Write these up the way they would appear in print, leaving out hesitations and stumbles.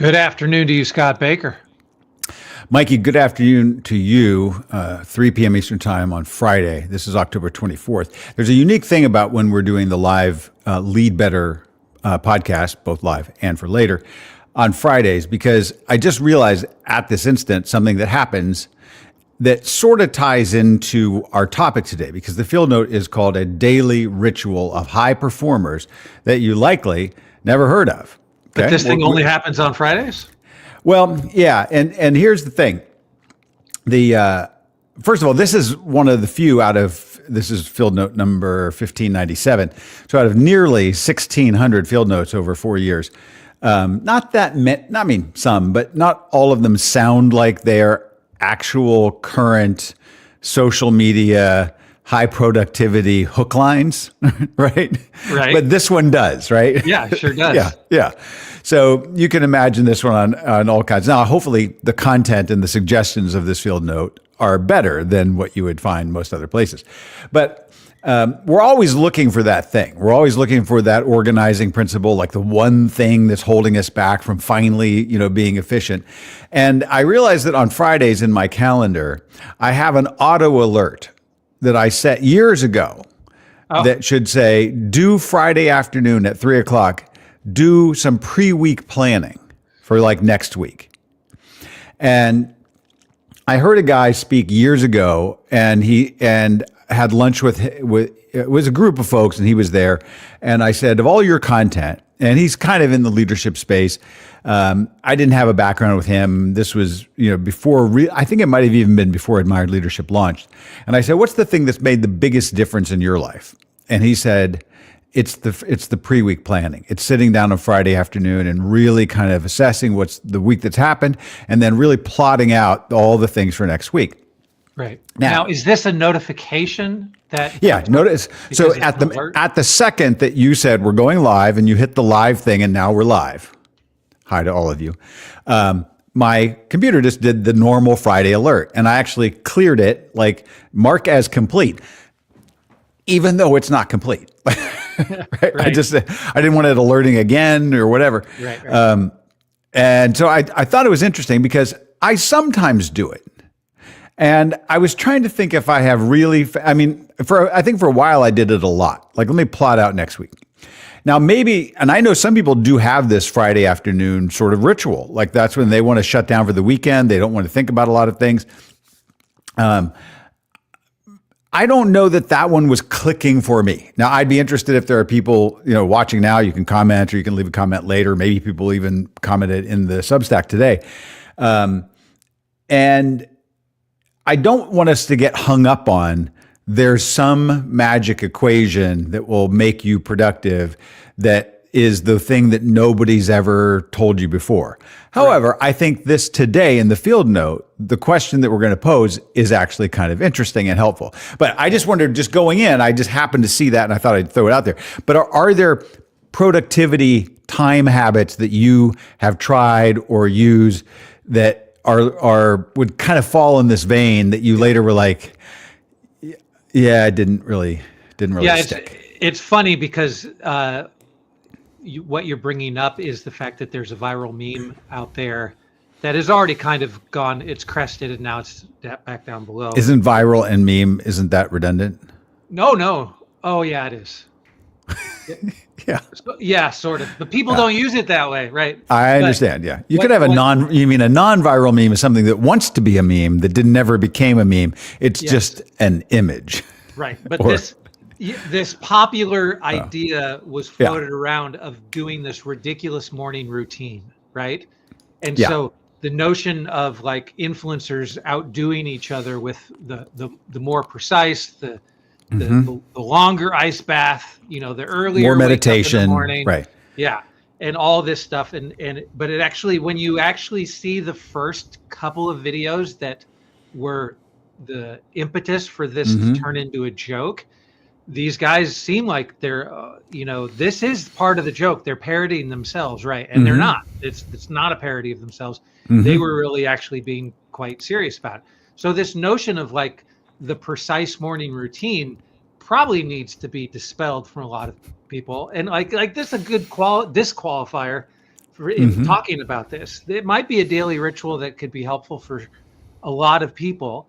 Good afternoon to you, Scott Baker. Mikey, good afternoon to you, 3 p.m. Eastern Time on Friday. This is October 24th. There's a unique thing about when we're doing the live Lead Better podcast, both live and for later, on Fridays, because I just realized at this instant something that happens that sort of ties into our topic today, because the field note is called a daily ritual of high performers that you likely never heard of. Okay? But this thing only happens on Fridays? Well, yeah, and here's the thing. First of all, this is one of the few this is field note number 1597. So out of nearly 1,600 field notes over 4 years, not that many, I mean, some, but not all of them sound like they're actual current social media, high productivity hook lines, right? Right. But this one does, right? Yeah, it sure does. Yeah. So you can imagine this one on all kinds. Now, hopefully the content and the suggestions of this field note are better than what you would find most other places. But we're always looking for that thing. We're always looking for that organizing principle, like the one thing that's holding us back from finally, being efficient. And I realized that on Fridays in my calendar, I have an auto alert that I set years ago that should say, do Friday afternoon at 3:00, do some pre-week planning for like next week. And I heard a guy speak years ago, and he had lunch with it was a group of folks, and he was there. And I said, of all your content, and he's kind of in the leadership space. I didn't have a background with him. This was, before, I think it might have even been before Admired Leadership launched. And I said, what's the thing that's made the biggest difference in your life? And he said, it's the pre-week planning. It's sitting down on Friday afternoon and really kind of assessing what's the week that's happened, and then really plotting out all the things for next week. Right. Now is this a notification that? Yeah, notice. So at the second that you said we're going live, and you hit the live thing, and now we're live. Hi to all of you. My computer just did the normal Friday alert, and I actually cleared it, like mark as complete, even though it's not complete. Right? I didn't want it alerting again or whatever. Right. And so I thought it was interesting because I sometimes do it. And I was trying to think if I have really, I think for a while I did it a lot. Like, let me plot out next week. Now, maybe, and I know some people do have this Friday afternoon sort of ritual. Like, that's when they want to shut down for the weekend. They don't want to think about a lot of things. I don't know that one was clicking for me. Now, I'd be interested if there are people, watching now. You can comment, or you can leave a comment later. Maybe people even commented in the Substack today. And I don't want us to get hung up on there's some magic equation that will make you productive that is the thing that nobody's ever told you before. However, I think this today in the field note, the question that we're going to pose is actually kind of interesting and helpful. But I just wondered, just going in, I just happened to see that, and I thought I'd throw it out there. But are there productivity time habits that you have tried or use that would kind of fall in this vein that you later were like, yeah, it didn't really stick? It's funny because what you're bringing up is the fact that there's a viral meme out there that has already kind of gone, it's crested, and now it's back down below. Isn't viral and meme, isn't that redundant? No. Oh, yeah, it is. Yeah, sort of. But people don't use it that way, right? I understand. Yeah, you could have you mean a non-viral meme is something that wants to be a meme that never became a meme. It's just an image, right? But this popular idea was floated around of doing this ridiculous morning routine, right? And so the notion of like influencers outdoing each other with the more precise, the longer ice bath, the earlier more meditation, wake up in the morning, right? Yeah, and all this stuff, but it actually, when you actually see the first couple of videos that were the impetus for this to turn into a joke, these guys seem like they're, this is part of the joke. They're parodying themselves, right? And they're not. It's not a parody of themselves. They were really actually being quite serious about it. So this notion of like the precise morning routine probably needs to be dispelled from a lot of people. And like this is a good disqualifier in talking about this. It might be a daily ritual that could be helpful for a lot of people.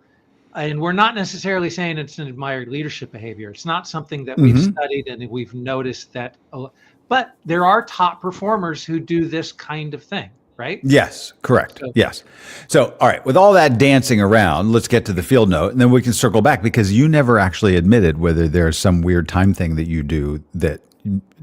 And we're not necessarily saying it's an admired leadership behavior. It's not something that we've studied and we've noticed that, but there are top performers who do this kind of thing, right? Yes, correct. Yes. So, all right, with all that dancing around, let's get to the field note, and then we can circle back, because you never actually admitted whether there's some weird time thing that you do that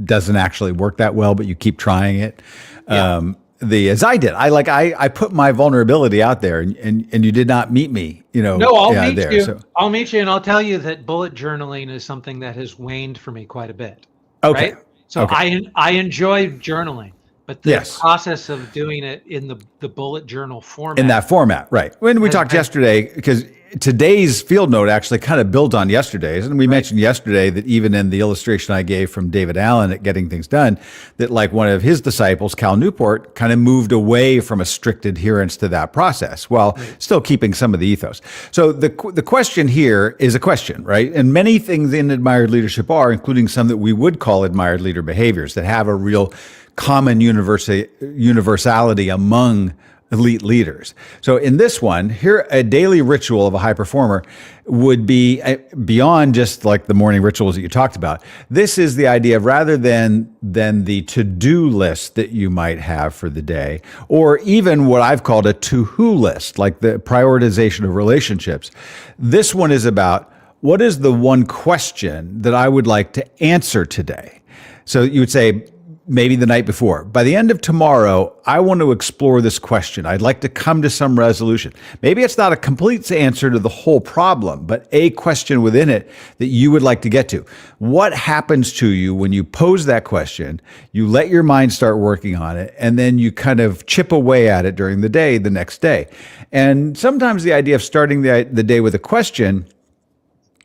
doesn't actually work that well, but you keep trying it. Yeah. As I did, I put my vulnerability out there, and you did not meet me, No, I'll meet you. So. I'll meet you, and I'll tell you that bullet journaling is something that has waned for me quite a bit. Okay. Right? So I enjoy journaling, but the process of doing it in the bullet journal format. In that format, right. When we talked yesterday, because today's field note actually kind of builds on yesterday's. And we mentioned yesterday that even in the illustration I gave from David Allen at Getting Things Done, that like one of his disciples, Cal Newport, kind of moved away from a strict adherence to that process while still keeping some of the ethos. So the question here is a question, right? And many things in admired leadership are, including some that we would call admired leader behaviors that have a real common universality among elite leaders. So in this one, here, a daily ritual of a high performer would be beyond just like the morning rituals that you talked about. This is the idea of, rather than the to-do list that you might have for the day, or even what I've called a to-who list, like the prioritization of relationships. This one is about, what is the one question that I would like to answer today? So you would say, maybe the night before, by the end of tomorrow, I want to explore this question. I'd like to come to some resolution. Maybe it's not a complete answer to the whole problem, but a question within it that you would like to get to. What happens to you when you pose that question, you let your mind start working on it, and then you kind of chip away at it during the day, the next day? And sometimes the idea of starting the day with a question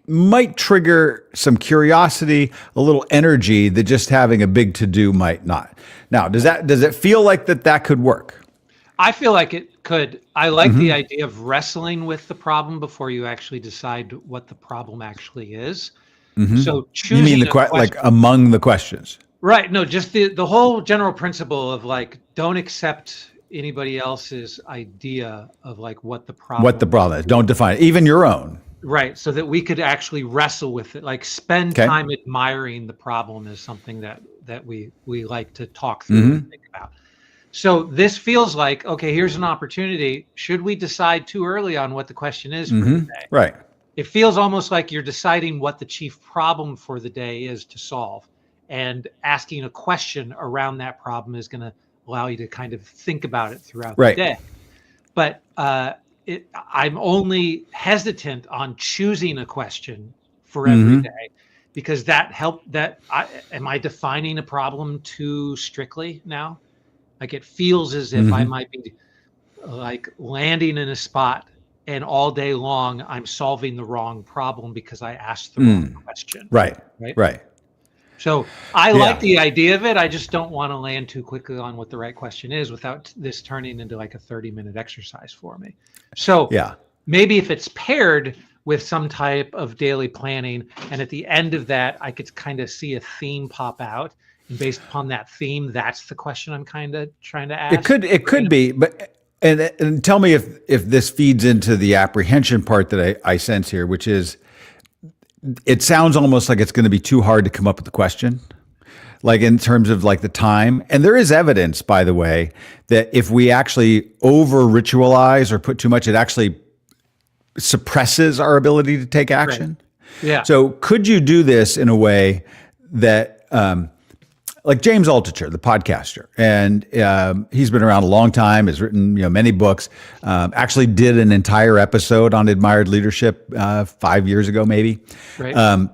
might trigger some curiosity, a little energy that just having a big to-do might not. Now, does it feel like that could work? I feel like it could. I like the idea of wrestling with the problem before you actually decide what the problem actually is. So choosing, you mean like among the questions? Right. No, just the whole general principle of like, don't accept anybody else's idea of like what the problem is. Don't define it, even your own. Right, so that we could actually wrestle with it, like spend time admiring the problem is something that we like to talk through and think about. So this feels like, okay, here's an opportunity. Should we decide too early on what the question is for the day? Right. It feels almost like you're deciding what the chief problem for the day is to solve, and asking a question around that problem is going to allow you to kind of think about it throughout the day. But I'm only hesitant on choosing a question for every day, because am I defining a problem too strictly now? Like, it feels as if I might be like landing in a spot and all day long I'm solving the wrong problem because I asked the wrong question. Right. So I like the idea of it. I just don't want to land too quickly on what the right question is without this turning into like a 30-minute exercise for me. So maybe if it's paired with some type of daily planning, and at the end of that, I could kind of see a theme pop out, and based upon that theme, that's the question I'm kind of trying to ask. It could be, but and tell me if this feeds into the apprehension part that I sense here, which is, it sounds almost like it's going to be too hard to come up with the question, like in terms of like the time. And there is evidence, by the way, that if we actually over ritualize or put too much, it actually suppresses our ability to take action. Right. Yeah. So could you do this in a way that, like James Altucher, the podcaster, and he's been around a long time, has written many books, actually did an entire episode on admired leadership 5 years ago, maybe. Right.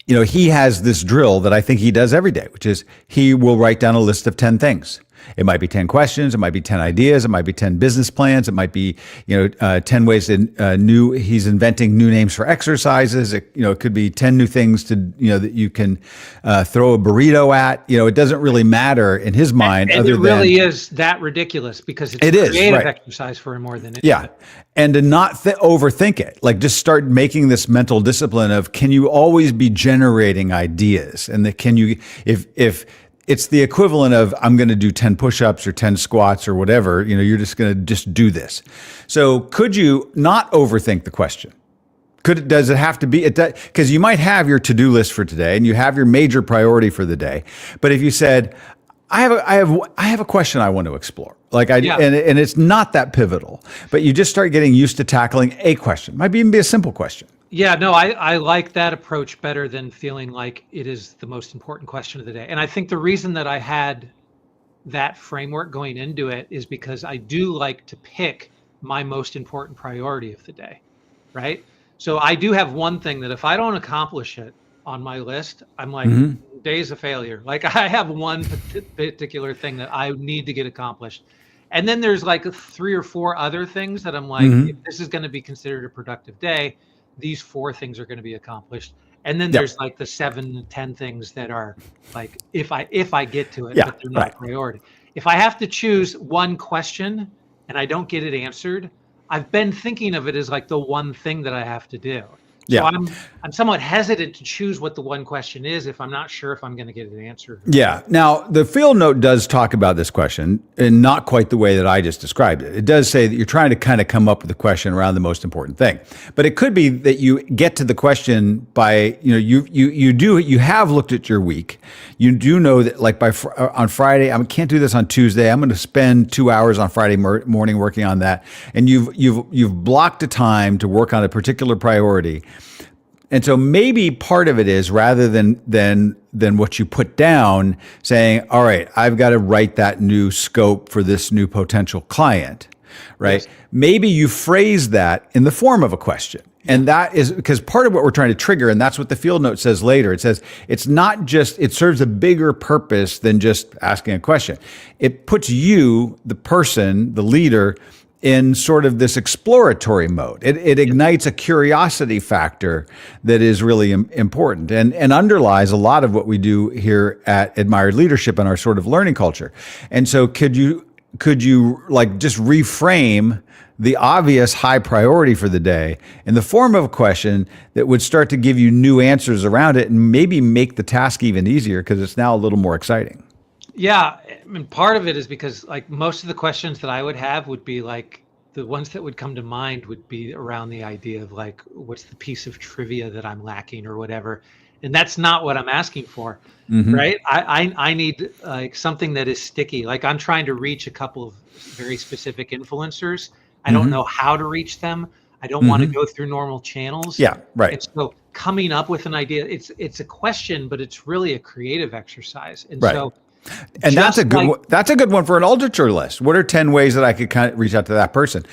He has this drill that I think he does every day, which is he will write down a list of 10 things. It might be 10 questions. It might be 10 ideas. It might be 10 business plans. It might be, 10 ways to he's inventing new names for exercises. It could be 10 new things to, that you can throw a burrito at. It doesn't really matter in his mind. And it really is that ridiculous, because it's a creative exercise for him more than anything. Yeah. And to not overthink it, like just start making this mental discipline of, can you always be generating ideas? And that can you, if it's the equivalent of I'm going to do 10 push-ups or 10 squats or whatever. You're just going to just do this. So could you not overthink the question? Does it have to be? Because you might have your to-do list for today and you have your major priority for the day. But if you said, I have a question I want to explore. And it's not that pivotal, but you just start getting used to tackling a question. Might even be a simple question. Yeah, no, I like that approach better than feeling like it is the most important question of the day. And I think the reason that I had that framework going into it is because I do like to pick my most important priority of the day, right? So I do have one thing that if I don't accomplish it on my list, I'm like, day's a failure. Like I have one particular thing that I need to get accomplished. And then there's like 3 or 4 other things that I'm like, if this is going to be considered a productive day, these 4 things are going to be accomplished. And then there's like the 7 to 10 things that are like, if I get to it, but they're not a priority. If I have to choose one question and I don't get it answered, I've been thinking of it as like the one thing that I have to do. So I'm somewhat hesitant to choose what the one question is if I'm not sure if I'm going to get an answer. Yeah. Now, the field note does talk about this question in not quite the way that I just described it. It does say that you're trying to kind of come up with a question around the most important thing. But it could be that you get to the question by, you have looked at your week. You do know that like on Friday, I can't do this on Tuesday. I'm going to spend 2 hours on Friday morning working on that. And you've blocked a time to work on a particular priority. And so maybe part of it is rather than what you put down, saying, all right, I've got to write that new scope for this new potential client, right? Yes. Maybe you phrase that in the form of a question. And that is because part of what we're trying to trigger, and that's what the field note says later. It says it's not just, it serves a bigger purpose than just asking a question. It puts you, the person, the leader, in sort of this exploratory mode. It ignites a curiosity factor that is really important and underlies a lot of what we do here at Admired Leadership and our sort of learning culture. And so could you like just reframe the obvious high priority for the day in the form of a question that would start to give you new answers around it and maybe make the task even easier because it's now a little more exciting? Yeah, I mean, part of it is because like most of the questions that I would have would be like the ones that would come to mind would be around the idea of like, what's the piece of trivia that I'm lacking or whatever. And that's not what I'm asking for, right? I need like something that is sticky. Like I'm trying to reach a couple of very specific influencers. I don't know how to reach them. I don't want to go through normal channels. Yeah, right. And so coming up with an idea, it's a question, but it's really a creative exercise. And right. so and that's a good one for an ultra list. What are 10 ways that I could kind of reach out to that person?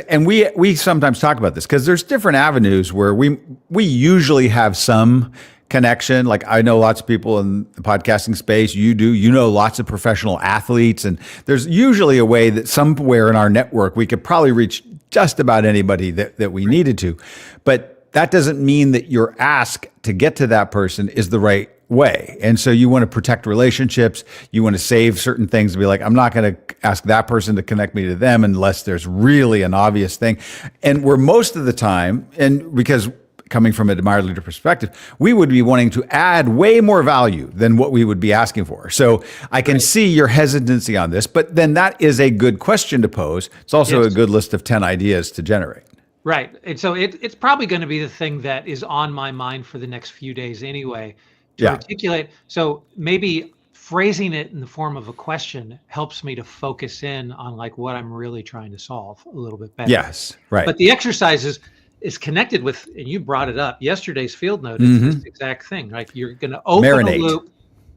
And we sometimes talk about this because there's different avenues where we usually have some connection. Like I know lots of people in the podcasting space. You know lots of professional athletes, and there's usually a way that somewhere in our network we could probably reach just about anybody that we needed to. But that doesn't mean that your ask to get to that person is the right way. And so you want to protect relationships. You want to save certain things to be like, I'm not going to ask that person to connect me to them unless there's really an obvious thing. And we're most of the time, and because coming from an admired leader perspective, we would be wanting to add way more value than what we would be asking for. So I can see your hesitancy on this, but then that is a good question to pose. It's also a good list of 10 ideas to generate. Right. And so it's probably going to be the thing that is on my mind for the next few days anyway, to articulate. So maybe phrasing it in the form of a question helps me to focus in on like what I'm really trying to solve a little bit better. Yes, right. But the exercise is connected with, and you brought it up, yesterday's field note is this exact thing. Like you're going to open a loop,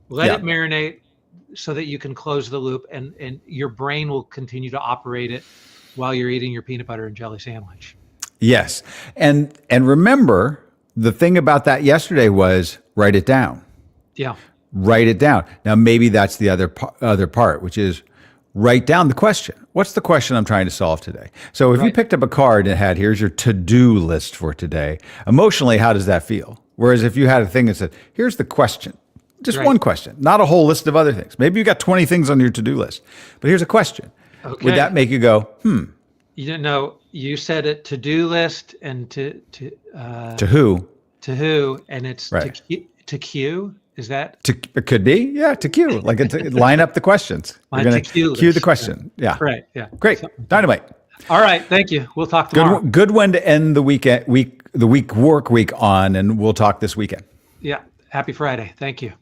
let it marinate so that you can close the loop and your brain will continue to operate it while you're eating your peanut butter and jelly sandwich. Yes. And remember, the thing about that yesterday was write it down. Yeah. Write it down. Now, maybe that's the other part, which is write down the question. What's the question I'm trying to solve today? So if you picked up a card and it had, here's your to-do list for today, emotionally, how does that feel? Whereas if you had a thing that said, here's the question, just one question, not a whole list of other things. Maybe you got 20 things on your to-do list, but here's a question. Okay. Would that make you go, You know, you said it to-do list and to who? To who, and it's to cue. Is that It could be, yeah, to cue, like line up the questions. my You're going to to-cue cue the list? question. Yeah. Right. Yeah. Great. Something. Dynamite. All right. Thank you. We'll talk tomorrow. Good one to end the work week on, and we'll talk this weekend. Yeah. Happy Friday. Thank you.